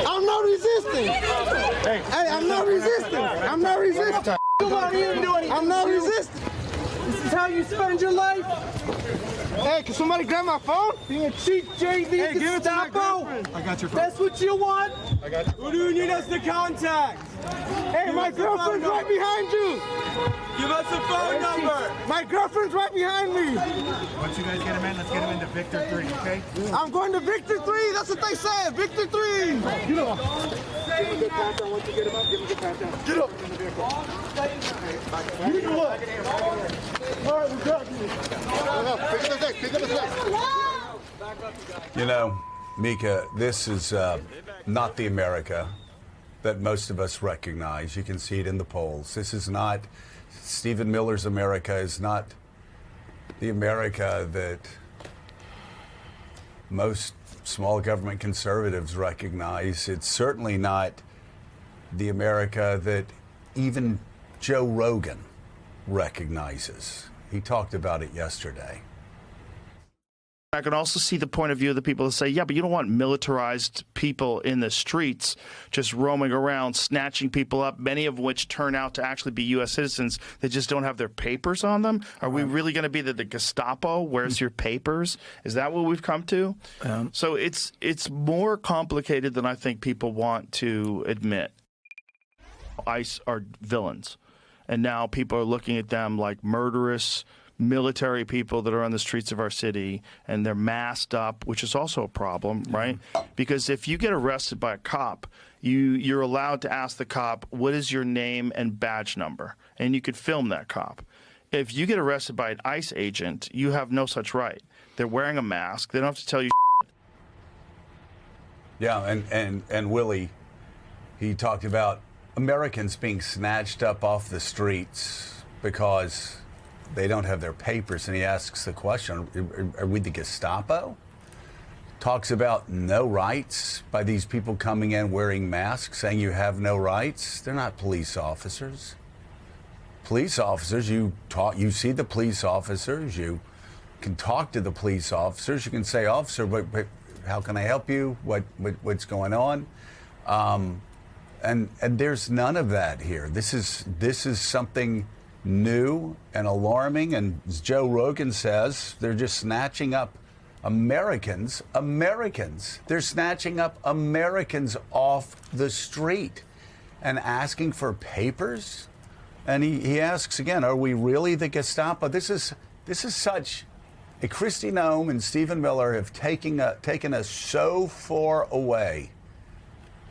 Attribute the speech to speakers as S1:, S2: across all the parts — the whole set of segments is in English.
S1: I'm not resisting. Hey, I'm not resisting. I'm not resisting. I'm not resisting.
S2: This is how you spend your life?
S1: Hey, can somebody grab my phone?
S2: Being a cheap JV Gestapo?
S1: I got your phone.
S2: That's what you want?
S1: I got your phone.
S2: Who do you need us to contact?
S1: Hey, my girlfriend's right behind you.
S2: Give us a phone number.
S1: My girlfriend's right behind me.
S3: Once you guys get him in, let's get him into Victor 3, okay?
S1: I'm going to Victor 3. That's what they said. Victor 3. Get up.
S3: Give him a good pat down. Once you get him up, give him a good pat down.
S1: Get up.
S3: In the vehicle.
S1: You can look. All right, we got you. Pick up his leg.
S4: You know, Mika, this is not the America that most of us recognize. You can see it in the polls. This is not, Stephen Miller's America is not the America that most small government conservatives recognize. It's certainly not the America that even Joe Rogan recognizes. He talked about it yesterday.
S5: I can also see the point of view of the people that say, yeah, but you don't want militarized people in the streets just roaming around, snatching people up, many of which turn out to actually be U.S. citizens that just don't have their papers on them. Are we really going to be the Gestapo? Where's your papers? Is that what we've come to? So it's more complicated than I think people want to admit. ICE are villains, and now people are looking at them like murderous military people that are on the streets of our city, and they're masked up, which is also a problem, right? Because if you get arrested by a cop, you're allowed to ask the cop, what is your name and badge number? And you could film that cop. If you get arrested by an ICE agent, you have no such right. They're wearing a mask. They don't have to tell you.
S4: Yeah, and Willie, he talked about Americans being snatched up off the streets because they don't have their papers, and he asks the question, are we the Gestapo? Talks about no rights by these people coming in wearing masks, saying you have no rights. They're not police officers. Police officers, you see the police officers, you can talk to the police officers, you can say, officer, but how can I help you? What's going on? And there's none of that here. This is something new and alarming, and as Joe Rogan says, they're just snatching up Americans. They're snatching up Americans off the street and asking for papers. And he asks again, are we really the Gestapo? This is such a Kristi Noem and Stephen Miller have taken us so far away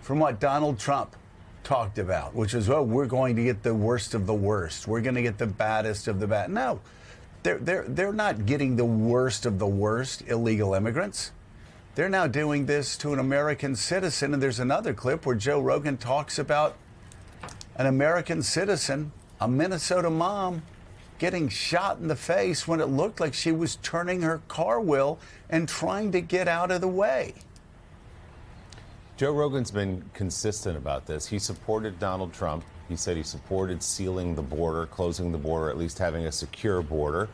S4: from what Donald Trump talked about, which is, oh, we're going to get the worst of the worst. We're going to get the baddest of the bad. No, they're not getting the worst of the worst illegal immigrants. They're now doing this to an American citizen. And there's another clip where Joe Rogan talks about an American citizen, a Minnesota mom, getting shot in the face when it looked like she was turning her car wheel and trying to get out of the way.
S6: Joe Rogan's been consistent about this. He supported Donald Trump. He said he supported sealing the border, closing the border, at least having a secure border,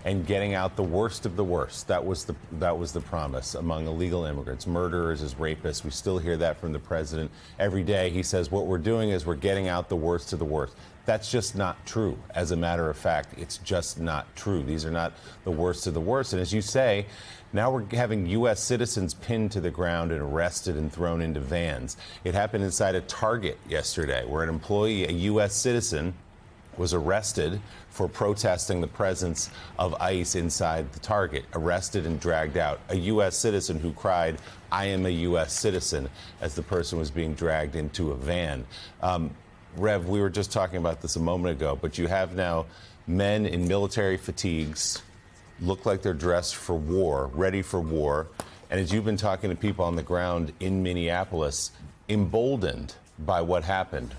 S6: and getting out the worst of the worst. That was the promise among illegal immigrants, murderers, as rapists. We still hear that from the president every day. He says what we're doing is we're getting out the worst of the worst. That's just not true. As a matter of fact, it's just not true. These are not the worst of the worst. And as you say, now we're having U.S. citizens pinned to the ground and arrested and thrown into vans. It happened inside a Target yesterday, where an employee, a U.S. citizen, was arrested for protesting the presence of ICE inside the Target, arrested and dragged out. A U.S. citizen who cried, "I am a U.S. citizen," as the person was being dragged into a van. Rev, we were just talking about this a moment ago, but you have now men in military fatigues, look like they're dressed for war, ready for war. And as you've been talking to people on the ground in Minneapolis, emboldened by what happened,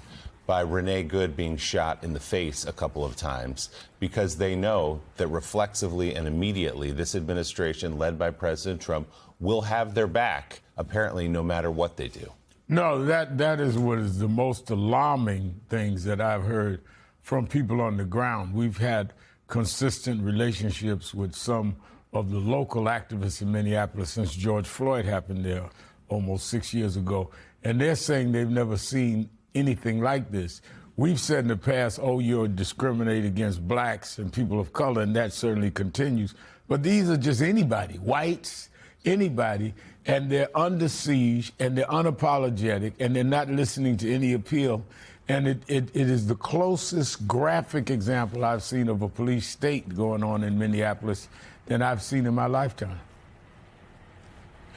S6: by Renee Good being shot in the face a couple of times, because they know that reflexively and immediately this administration, led by President Trump, will have their back, apparently, no matter what they do.
S7: No, that is what is the most alarming things that I've heard from people on the ground. We've had consistent relationships with some of the local activists in Minneapolis since George Floyd happened there almost 6 years ago. and they're saying they've never seen anything like this. We've said in the past, oh, you're discriminating against blacks and people of color, and that certainly continues. But these are just anybody, whites, anybody, and they're under siege, and they're unapologetic, and they're not listening to any appeal. And it is the closest graphic example I've seen of a police state going on in Minneapolis than I've seen in my lifetime.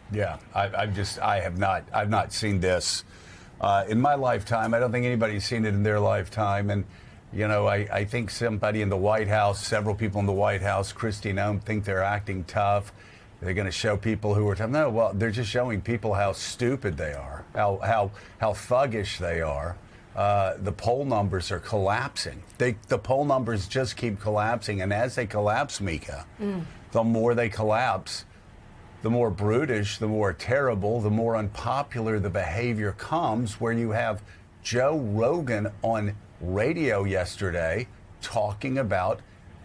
S4: Yeah, I've not seen this in my lifetime. I don't think anybody's seen it in their lifetime. And, you know, I think somebody in the White House, several people in the White House, Kristi Noem, think they're acting tough. They're going to show people who are tough. No, well, they're just showing people how stupid they are, how thuggish they are. The poll numbers are collapsing. The poll numbers just keep collapsing. And as they collapse, Mika, the more they collapse, the more brutish, the more terrible, the more unpopular the behavior comes, where you have Joe Rogan on radio yesterday talking about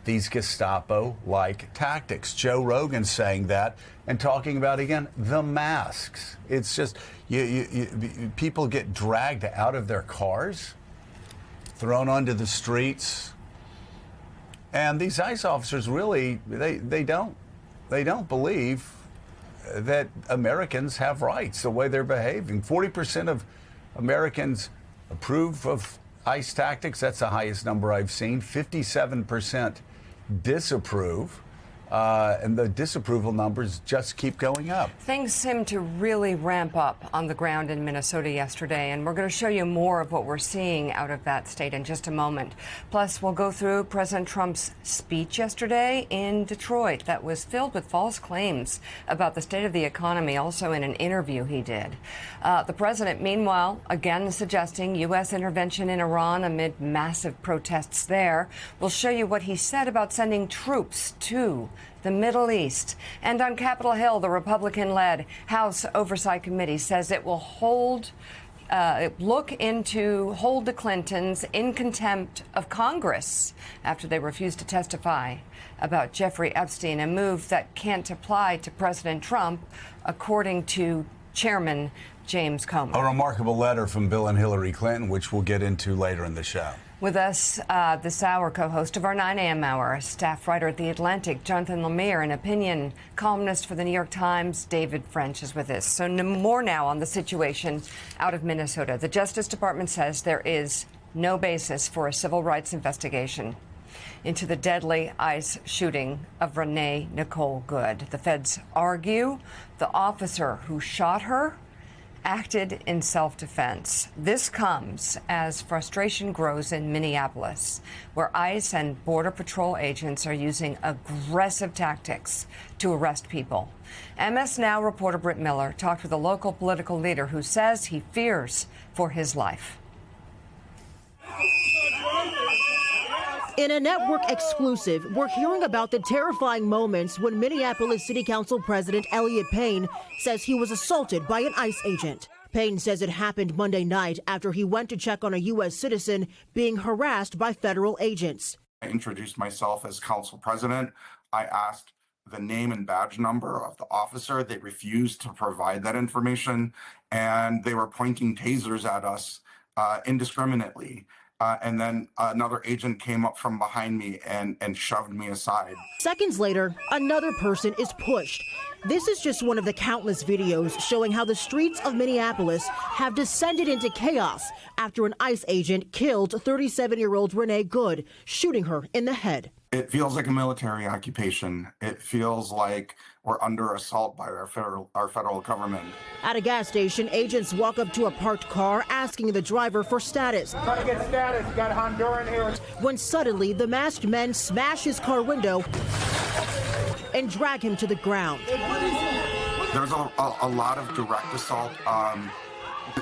S4: these Gestapo-like tactics. Joe Rogan saying that and talking about, again, the masks. It's just, people get dragged out of their cars, thrown onto the streets, and these ICE officers really, they don't believe that Americans have rights the way they're behaving. 40% of Americans approve of ICE tactics. That's the highest number I've seen. 57% disapprove. And the disapproval numbers just keep going up.
S8: Things seem to really ramp up on the ground in Minnesota yesterday, and we're going to show you more of what we're seeing out of that state in just a moment. Plus, we'll go through President Trump's speech yesterday in Detroit that was filled with false claims about the state of the economy, also in an interview he did. The president, meanwhile, again suggesting U.S. intervention in Iran amid massive protests there. We'll show you what he said about sending troops to the Middle East. And on Capitol Hill, the Republican-led House Oversight Committee says it will look into hold the Clintons in contempt of Congress after they refused to testify about Jeffrey Epstein, a move that can't apply to President Trump, according to Chairman James Comer.
S4: A remarkable letter from Bill and Hillary Clinton, which we'll get into later in the show.
S8: With us this hour, co-host of our 9 a.m. hour, staff writer at The Atlantic, Jonathan Lemire, and opinion columnist for The New York Times, David French, is with us. So more now on the situation out of Minnesota. The Justice Department says there is no basis for a civil rights investigation into the deadly ICE shooting of Renee Nicole Good. The feds argue the officer who shot her acted in self-defense. This comes as frustration grows in Minneapolis, where ICE and Border Patrol agents are using aggressive tactics to arrest people. MS Now reporter Britt Miller talked with a local political leader who says he fears for his life.
S9: In a network exclusive, we're hearing about the terrifying moments when Minneapolis City Council President Elliot Payne says he was assaulted by an ICE agent. Payne says it happened Monday night after he went to check on a U.S. citizen being harassed by federal agents.
S10: I introduced myself as council president. I asked the name and badge number of the officer. They refused to provide that information, and they were pointing tasers at us indiscriminately. And then another agent came up from behind me and shoved me aside.
S9: Seconds later, another person is pushed. This is just one of the countless videos showing how the streets of Minneapolis have descended into chaos after an ICE agent killed 37-year-old Renee Good, shooting her in the head.
S10: It feels like a military occupation. It feels like we're under assault by our federal government.
S9: At a gas station, agents walk up to a parked car asking the driver for status.
S3: Trying to get status, got Honduran here.
S9: When suddenly the masked men smash his car window and drag him to the ground.
S10: There's a lot of direct assault,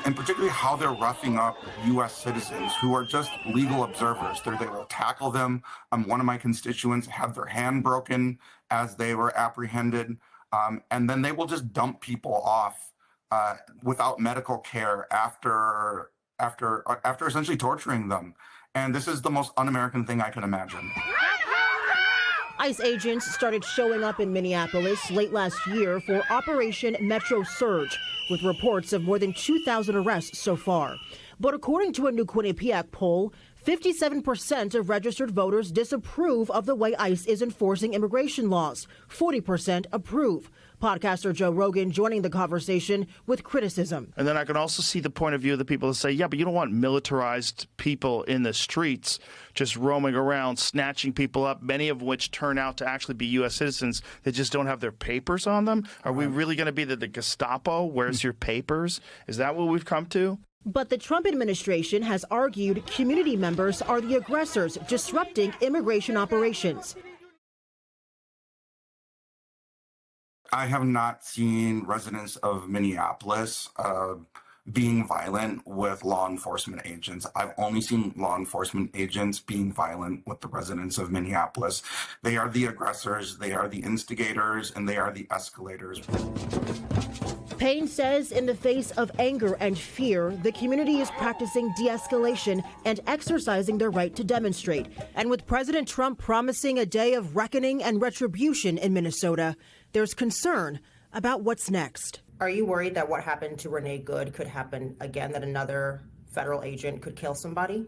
S10: and particularly how they're roughing up U.S. citizens who are just legal observers. They will tackle them. One of my constituents had their hand broken as they were apprehended, and then they will just dump people off without medical care after essentially torturing them. And this is the most un-American thing I can imagine.
S9: ICE agents started showing up in Minneapolis late last year for Operation Metro Surge, with reports of more than 2,000 arrests so far. But according to a new Quinnipiac poll, 57% of registered voters disapprove of the way ICE is enforcing immigration laws. 40% approve. Podcaster Joe Rogan joining the conversation with criticism.
S5: And then I can also see the point of view of the people that say, yeah, but you don't want militarized people in the streets just roaming around, snatching people up, many of which turn out to actually be U.S. citizens that just don't have their papers on them. Are we really going to be the Gestapo? Where's your papers? Is that what we've come to?
S9: But the Trump administration has argued community members are the aggressors disrupting immigration operations.
S10: I have not seen residents of Minneapolis being violent with law enforcement agents. I've only seen law enforcement agents being violent with the residents of Minneapolis. They are the aggressors, they are the instigators, and they are the escalators.
S9: Payne says in the face of anger and fear, the community is practicing de-escalation and exercising their right to demonstrate. And with President Trump promising a day of reckoning and retribution in Minnesota, there's concern about what's next.
S11: Are you worried that what happened to Renee Good could happen again, that another federal agent could kill somebody?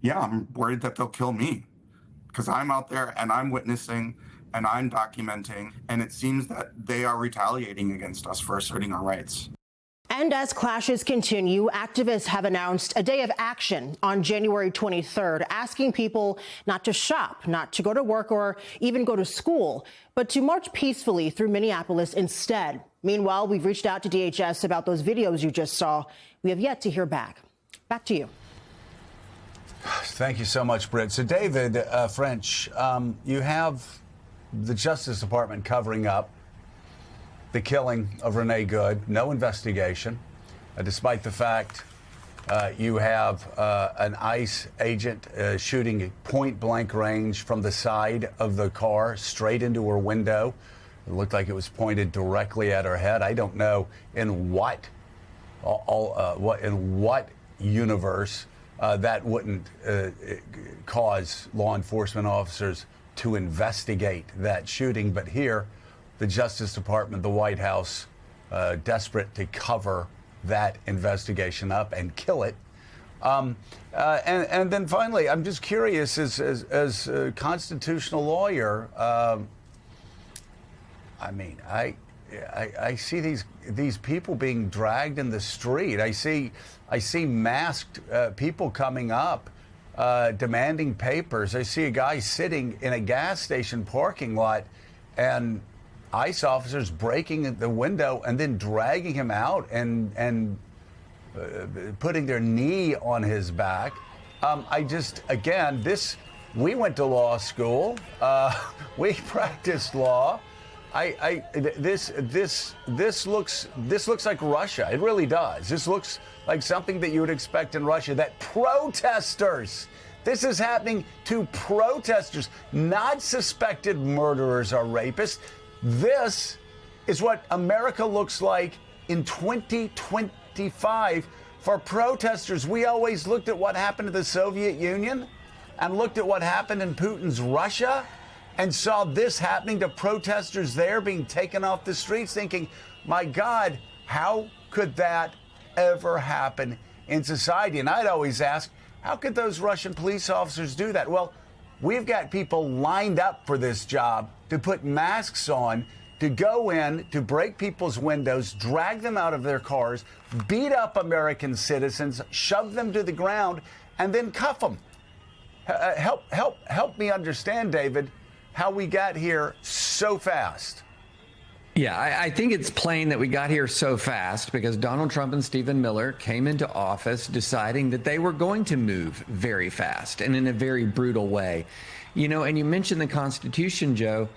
S10: Yeah, I'm worried that they'll kill me because I'm out there and I'm witnessing and I'm documenting, and it seems that they are retaliating against us for asserting our rights.
S9: And as clashes continue, activists have announced a day of action on January 23rd, asking people not to shop, not to go to work or even go to school, but to march peacefully through Minneapolis instead. Meanwhile, we've reached out to DHS about those videos you just saw. We have yet to hear back. Back to you.
S4: Thank you so much, Britt. So, David French, you have the Justice Department covering up the killing of Renee Good, no investigation, despite the fact you have an ICE agent shooting at point-blank range from the side of the car straight into her window. It looked like it was pointed directly at her head. I don't know in what universe that wouldn't cause law enforcement officers to investigate that shooting. But here, the Justice Department, the White House, desperate to cover that investigation up and kill it. And then finally, I'm just curious, as a constitutional lawyer, I mean, I see these people being dragged in the street. I see masked people coming up, demanding papers. I see a guy sitting in a gas station parking lot and ICE officers breaking the window and then dragging him out and putting their knee on his back. We went to law school. We practiced law. This looks like Russia. It really does. This looks like something that you would expect in Russia, that protesters, this is happening to protesters, not suspected murderers or rapists. This is what America looks like in 2025 for protesters. We always looked at what happened to the Soviet Union and looked at what happened in Putin's Russia and saw this happening to protesters there being taken off the streets, thinking, my God, how could that ever happen in society? And I'd always ask, how could those Russian police officers do that? Well, we've got people lined up for this job to put masks on, to go in, to break people's windows, drag them out of their cars, beat up American citizens, shove them to the ground, and then cuff them. Help me understand, David, how we got here so fast.
S12: Yeah, I think it's plain that we got here so fast because Donald Trump and Stephen Miller came into office deciding that they were going to move very fast and in a very brutal way. You know, and you mentioned the Constitution, Joe.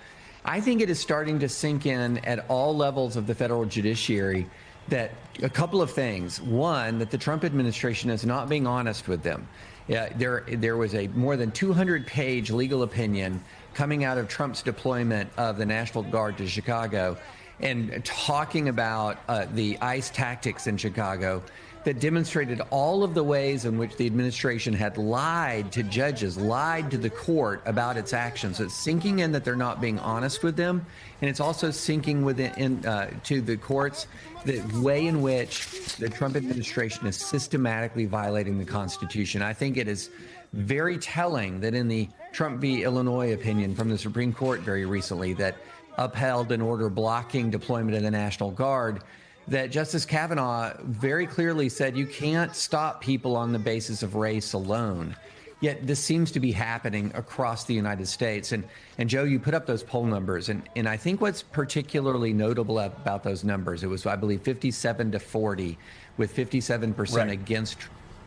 S12: I think it is starting to sink in at all levels of the federal judiciary that a couple of things. One, that the Trump administration is not being honest with them. Yeah, there was a more than 200-page legal opinion coming out of Trump's deployment of the National Guard to Chicago. and talking about the ICE tactics in Chicago that demonstrated all of the ways in which the administration had lied to judges, lied to the court about its actions. So it's sinking in that they're not being honest with them, and it's also sinking within to the courts the way in which the Trump administration is systematically violating the Constitution. I think it is very telling that in the Trump v. Illinois opinion from the Supreme Court very recently that upheld an order blocking deployment of the National Guard, that Justice Kavanaugh very clearly said you can't stop people on the basis of race alone. Yet this seems to be happening across the United States. And Joe, you put up those poll numbers. And I think what's particularly notable about those numbers, it was, I believe, 57-40 with 57% against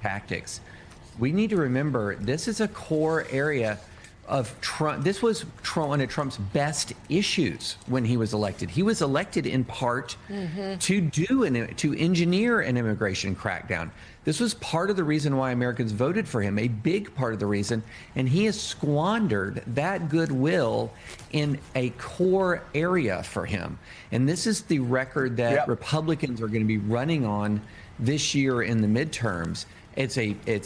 S12: tactics. We need to remember this is a core area of Trump. This was one of Trump's best issues when he was elected. He was elected in part to engineer an immigration crackdown. This was part of the reason why Americans voted for him, a big part of the reason, and he has squandered that goodwill in a core area for him. And this is the record that Republicans are going to be running on this year in the midterms. It's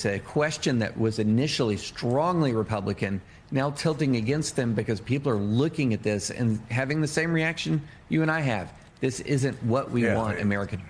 S12: a question that was initially strongly Republican, now tilting against them because people are looking at this and having the same reaction you and I have. This isn't what we want America to